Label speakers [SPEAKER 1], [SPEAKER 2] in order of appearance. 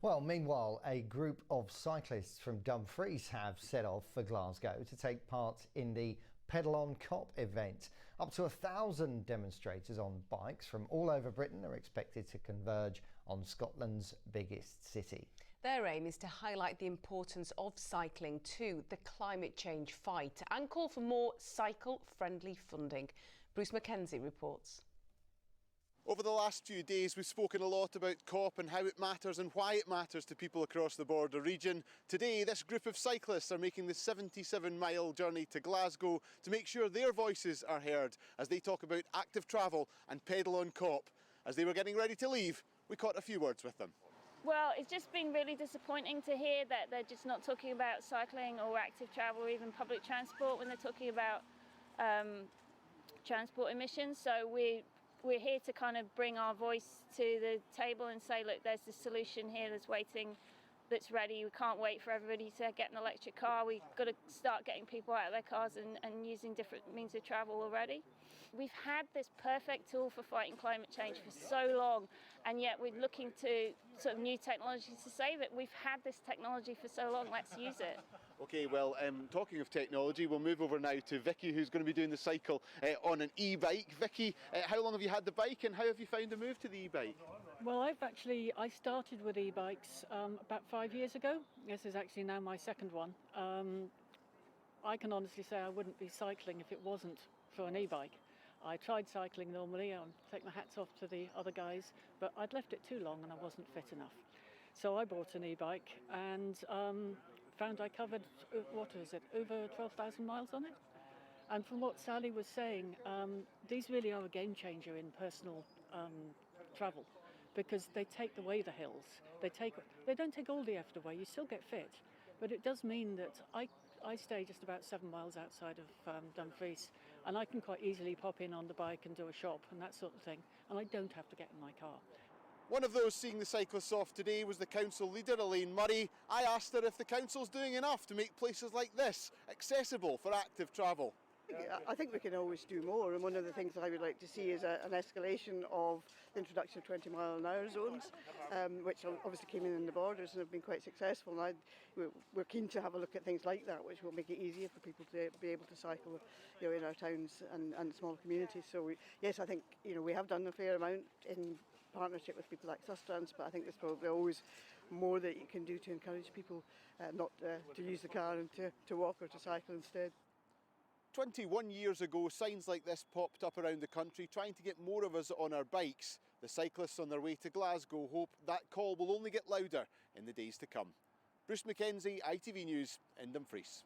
[SPEAKER 1] Well, meanwhile, a group of cyclists from Dumfries have set off for Glasgow to take part in the Pedal on Cop event. Up to 1,000 demonstrators on bikes from all over Britain are expected to converge on Scotland's biggest city.
[SPEAKER 2] Their aim is to highlight the importance of cycling to the climate change fight and call for more cycle-friendly funding. Bruce Mackenzie reports.
[SPEAKER 3] Over the last few days, we've spoken a lot about COP and how it matters and why it matters to people across the border region. Today, this group of cyclists are making the 77-mile journey to Glasgow to make sure their voices are heard as they talk about active travel and pedal on COP. As they were getting ready to leave, we caught a few words with them.
[SPEAKER 4] Well, it's just been really disappointing to hear that they're just not talking about cycling or active travel or even public transport when they're talking about transport emissions. So we're here to kind of bring our voice to the table and say, look, there's a solution here that's waiting, that's ready. We can't wait for everybody to get an electric car. We've got to start getting people out of their cars and using different means of travel already. We've had this perfect tool for fighting climate change for so long, and yet we're looking to sort of new technology to save it. We've had this technology for so long, let's use it.
[SPEAKER 3] OK, well, talking of technology, we'll move over now to Vicky, who's going to be doing the cycle on an e-bike. Vicky, how long have you had the bike and how have you found the move to the e-bike?
[SPEAKER 5] Well, I started with e-bikes about 5 years ago. This is actually now my second one. I can honestly say I wouldn't be cycling if it wasn't for an e-bike. I tried cycling normally, I'll take my hats off to the other guys, but I'd left it too long and I wasn't fit enough. So I bought an e-bike and found I covered, over 12,000 miles on it. And from what Sally was saying, these really are a game changer in personal travel, because they take away the hills. They don't take all the effort away, you still get fit. But it does mean that I stay just about 7 miles outside of Dumfries, and I can quite easily pop in on the bike and do a shop and that sort of thing, and I don't have to get in my car.
[SPEAKER 3] One of those seeing the cyclists off today was the council leader, Elaine Murray. I asked her if the council's doing enough to make places like this accessible for active travel.
[SPEAKER 6] I think we can always do more, and one of the things that I would like to see is an escalation of the introduction of 20-mile-an-hour zones, which obviously came in the borders and have been quite successful. And we're keen to have a look at things like that, which will make it easier for people to be able to cycle, in our towns and smaller communities. So yes, I think we have done a fair amount in partnership with people like Sustrans, but I think there's probably always more that you can do to encourage people not to use the car and to walk or to cycle instead.
[SPEAKER 3] 21 years ago, signs like this popped up around the country trying to get more of us on our bikes. The cyclists on their way to Glasgow hope that call will only get louder in the days to come. Bruce Mackenzie, ITV News in Dumfries.